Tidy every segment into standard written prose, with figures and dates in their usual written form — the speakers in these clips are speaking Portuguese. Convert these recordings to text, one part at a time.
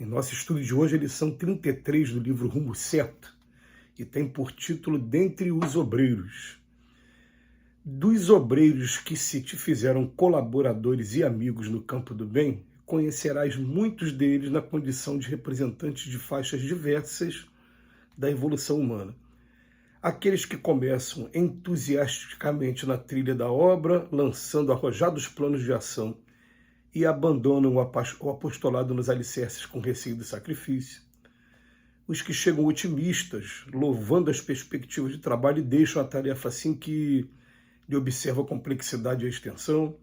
Em nosso estudo de hoje, a lição 33 do livro Rumo Certo, e tem por título Dentre os Obreiros. Dos obreiros que se te fizeram colaboradores e amigos no campo do bem, conhecerás muitos deles na condição de representantes de faixas diversas da evolução humana. Aqueles que começam entusiasticamente na trilha da obra, lançando arrojados planos de ação, e abandonam o apostolado nos alicerces com receio do sacrifício. Os que chegam otimistas, louvando as perspectivas de trabalho e deixam a tarefa assim que lhe observa a complexidade e a extensão.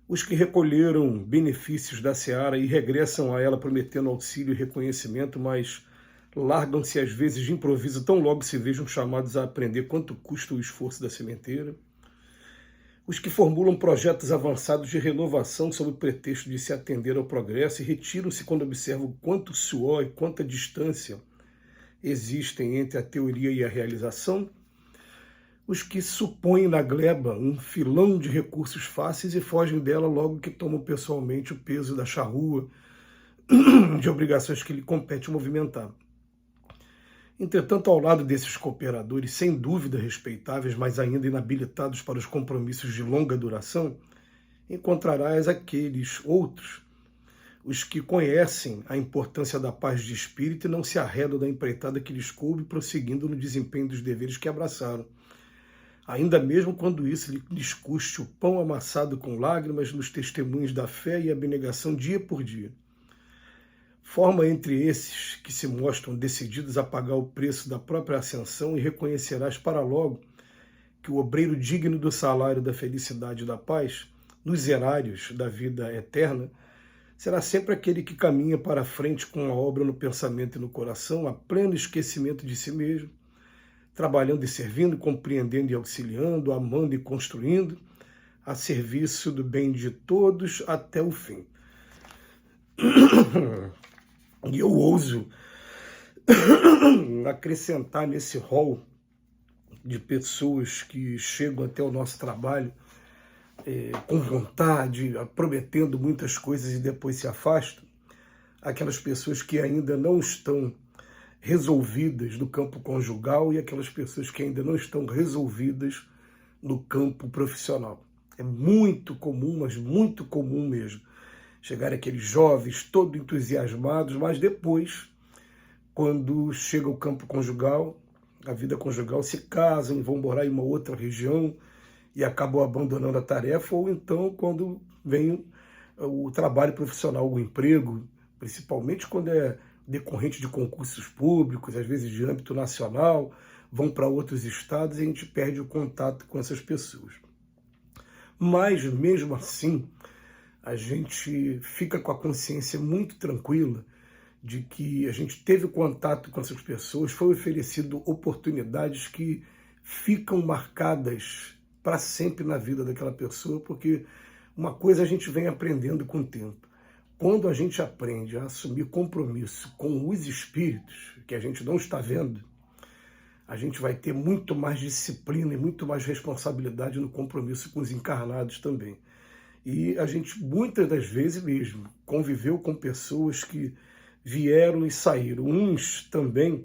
Os que recolheram benefícios da seara e regressam a ela prometendo auxílio e reconhecimento, mas largam-se às vezes de improviso tão logo se vejam chamados a aprender quanto custa o esforço da sementeira. Os que formulam projetos avançados de renovação sob o pretexto de se atender ao progresso e retiram-se quando observam quanto suor e quanta distância existem entre a teoria e a realização. Os que supõem na gleba um filão de recursos fáceis e fogem dela logo que tomam pessoalmente o peso da charrua de obrigações que lhe compete movimentar. Entretanto, ao lado desses cooperadores, sem dúvida respeitáveis, mas ainda inabilitados para os compromissos de longa duração, encontrarás aqueles outros, os que conhecem a importância da paz de espírito e não se arredam da empreitada que lhes coube, prosseguindo no desempenho dos deveres que abraçaram, ainda mesmo quando isso lhes custe o pão amassado com lágrimas nos testemunhos da fé e abnegação dia por dia. Forma entre esses que se mostram decididos a pagar o preço da própria ascensão e reconhecerás para logo que o obreiro digno do salário da felicidade e da paz, nos erários da vida eterna, será sempre aquele que caminha para a frente com a obra no pensamento e no coração, a pleno esquecimento de si mesmo, trabalhando e servindo, compreendendo e auxiliando, amando e construindo, a serviço do bem de todos até o fim. E eu ouso acrescentar nesse rol de pessoas que chegam até o nosso trabalho com vontade, prometendo muitas coisas e depois se afastam, aquelas pessoas que ainda não estão resolvidas no campo conjugal e aquelas pessoas que ainda não estão resolvidas no campo profissional. É muito comum, mas muito comum mesmo, chegar aqueles jovens todos entusiasmados, mas depois, quando chega o campo conjugal, a vida conjugal, se casam e vão morar em uma outra região e acabam abandonando a tarefa, ou então quando vem o trabalho profissional, o emprego, principalmente quando é decorrente de concursos públicos, às vezes de âmbito nacional, vão para outros estados e a gente perde o contato com essas pessoas. Mas, mesmo assim, a gente fica com a consciência muito tranquila de que a gente teve contato com essas pessoas, foi oferecido oportunidades que ficam marcadas para sempre na vida daquela pessoa, porque uma coisa a gente vem aprendendo com o tempo. Quando a gente aprende a assumir compromisso com os espíritos, que a gente não está vendo, a gente vai ter muito mais disciplina e muito mais responsabilidade no compromisso com os encarnados também. E a gente, muitas das vezes mesmo, conviveu com pessoas que vieram e saíram. Uns também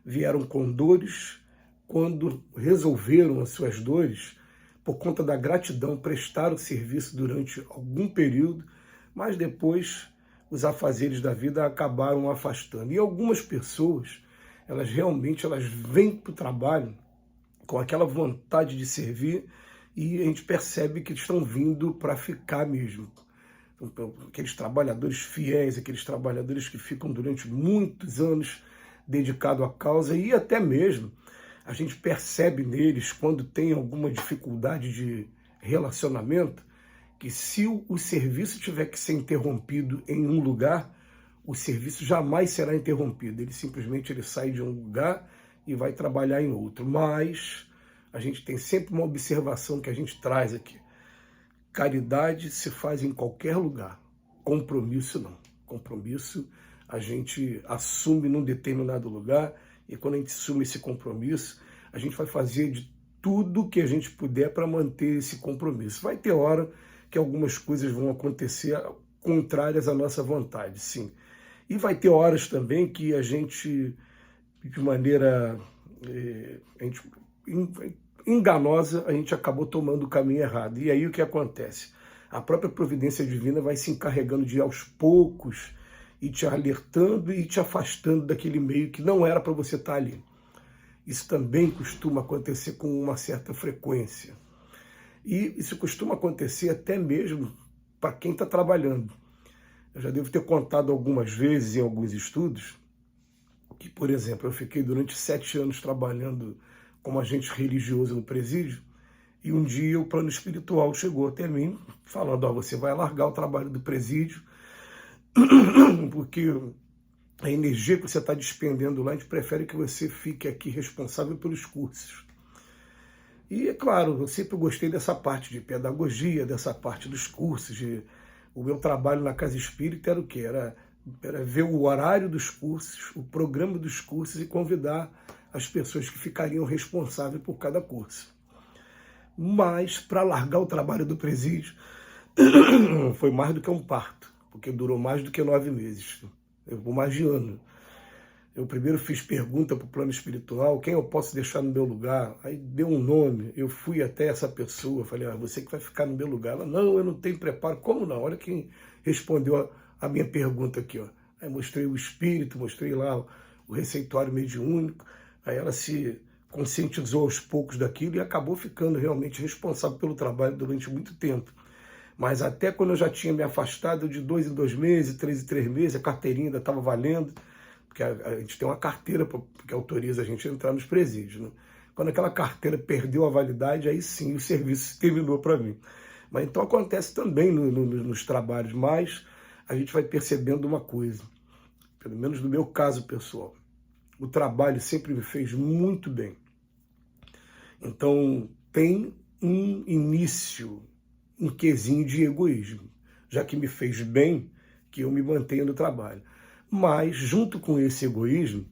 vieram com dores, quando resolveram as suas dores, por conta da gratidão, prestaram serviço durante algum período, mas depois os afazeres da vida acabaram afastando. E algumas pessoas, elas realmente vêm para o trabalho com aquela vontade de servir, e a gente percebe que eles estão vindo para ficar mesmo. Então, aqueles trabalhadores fiéis, aqueles trabalhadores que ficam durante muitos anos dedicados à causa, e até mesmo a gente percebe neles, quando tem alguma dificuldade de relacionamento, que se o serviço tiver que ser interrompido em um lugar, o serviço jamais será interrompido. Ele simplesmente sai de um lugar e vai trabalhar em outro. Mas a gente tem sempre uma observação que a gente traz aqui. Caridade se faz em qualquer lugar. Compromisso não. Compromisso a gente assume num determinado lugar, e quando a gente assume esse compromisso, a gente vai fazer de tudo que a gente puder para manter esse compromisso. Vai ter hora que algumas coisas vão acontecer contrárias à nossa vontade, sim. E vai ter horas também que a gente, de maneira enganosa, a gente acabou tomando o caminho errado. E aí o que acontece? A própria providência divina vai se encarregando de, aos poucos, e te alertando e te afastando daquele meio que não era para você estar ali. Isso também costuma acontecer com uma certa frequência. E isso costuma acontecer até mesmo para quem está trabalhando. Eu já devo ter contado algumas vezes em alguns estudos que, por exemplo, eu fiquei durante 7 anos trabalhando como agente religioso no presídio, e um dia o plano espiritual chegou até mim falando: você vai largar o trabalho do presídio porque a energia que você está despendendo lá, a gente prefere que você fique aqui responsável pelos cursos. E, é claro, eu sempre gostei dessa parte de pedagogia, dessa parte dos cursos. O meu trabalho na Casa Espírita era o quê? Era ver o horário dos cursos, o programa dos cursos e convidar as pessoas que ficariam responsáveis por cada curso. Mas, para largar o trabalho do presídio, foi mais do que um parto, porque durou mais do que 9 meses. Eu vou mais de ano. Eu primeiro fiz pergunta para o plano espiritual: quem eu posso deixar no meu lugar? Aí deu um nome, eu fui até essa pessoa, falei: você que vai ficar no meu lugar. Ela: não, eu não tenho preparo. Como não? Olha quem respondeu a minha pergunta aqui. Aí mostrei o espírito, mostrei lá o receituário mediúnico, aí ela se conscientizou aos poucos daquilo e acabou ficando realmente responsável pelo trabalho durante muito tempo. Mas até quando eu já tinha me afastado, de 2 em 2 meses, 3 em 3 meses, a carteirinha ainda estava valendo, porque a gente tem uma carteira que autoriza a gente a entrar nos presídios, né? Quando aquela carteira perdeu a validade, aí sim o serviço terminou para mim. Mas então acontece também nos trabalhos, mas a gente vai percebendo uma coisa, pelo menos no meu caso pessoal: o trabalho sempre me fez muito bem. Então tem um início, um quesinho de egoísmo, já que me fez bem, que eu me mantenha no trabalho. Mas, junto com esse egoísmo,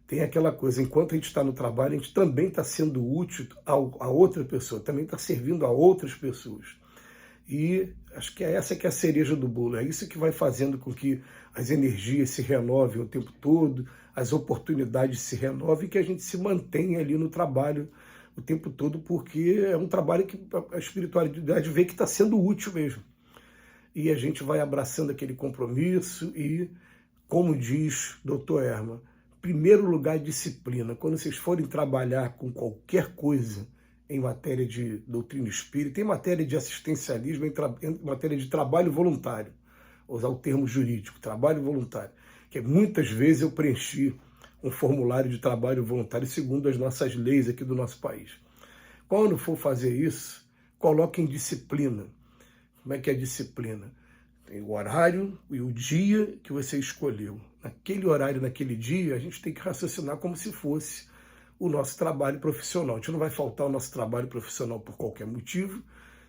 tem aquela coisa: enquanto a gente está no trabalho, a gente também está sendo útil a outra pessoa, também está servindo a outras pessoas. E acho que essa que é a cereja do bolo, é isso que vai fazendo com que as energias se renovem o tempo todo, as oportunidades se renovem e que a gente se mantenha ali no trabalho o tempo todo, porque é um trabalho que a espiritualidade vê que está sendo útil mesmo. E a gente vai abraçando aquele compromisso e, como diz Dr. Herman, primeiro lugar, disciplina. Quando vocês forem trabalhar com qualquer coisa em matéria de doutrina espírita, em matéria de assistencialismo, em matéria de trabalho voluntário, vou usar o termo jurídico, trabalho voluntário, que muitas vezes eu preenchi um formulário de trabalho voluntário segundo as nossas leis aqui do nosso país. Quando for fazer isso, coloque em disciplina. Como é que é a disciplina? Tem o horário e o dia que você escolheu. Naquele horário, naquele dia, a gente tem que raciocinar como se fosse o nosso trabalho profissional. A gente não vai faltar o nosso trabalho profissional por qualquer motivo,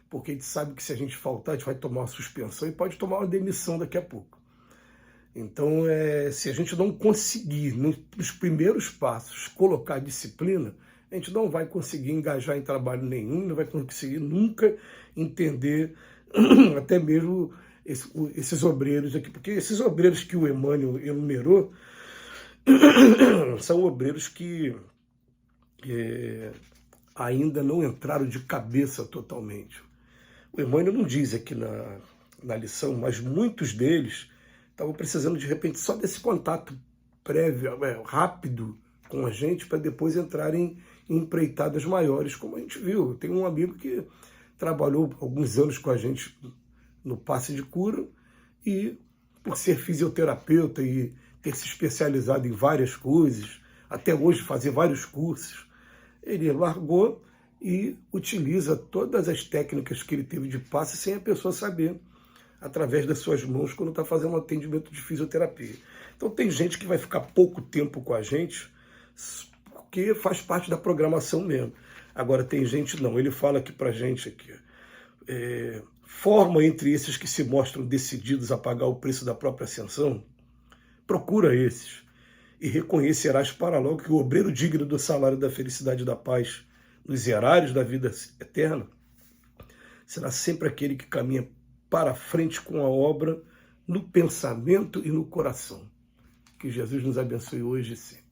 porque a gente sabe que se a gente faltar, a gente vai tomar uma suspensão e pode tomar uma demissão daqui a pouco. Então, se a gente não conseguir, nos primeiros passos, colocar disciplina, a gente não vai conseguir engajar em trabalho nenhum, não vai conseguir nunca entender até mesmo esses obreiros aqui, porque esses obreiros que o Emmanuel enumerou são obreiros que ainda não entraram de cabeça totalmente. O Emmanuel não diz aqui na lição, mas muitos deles estavam precisando, de repente, só desse contato prévio, rápido com a gente, para depois entrarem em empreitadas maiores, como a gente viu. Tem um amigo que trabalhou alguns anos com a gente no passe de cura e, por ser fisioterapeuta e ter se especializado em várias coisas, até hoje fazer vários cursos, ele largou e utiliza todas as técnicas que ele teve de passe sem a pessoa saber, através das suas mãos, quando está fazendo um atendimento de fisioterapia. Então tem gente que vai ficar pouco tempo com a gente, porque faz parte da programação mesmo. Agora tem gente não, ele fala aqui pra gente aqui, forma entre esses que se mostram decididos a pagar o preço da própria ascensão, procura esses, e reconhecerás para logo que o obreiro digno do salário da felicidade e da paz nos erários da vida eterna será sempre aquele que caminha para frente com a obra no pensamento e no coração. Que Jesus nos abençoe hoje e sempre.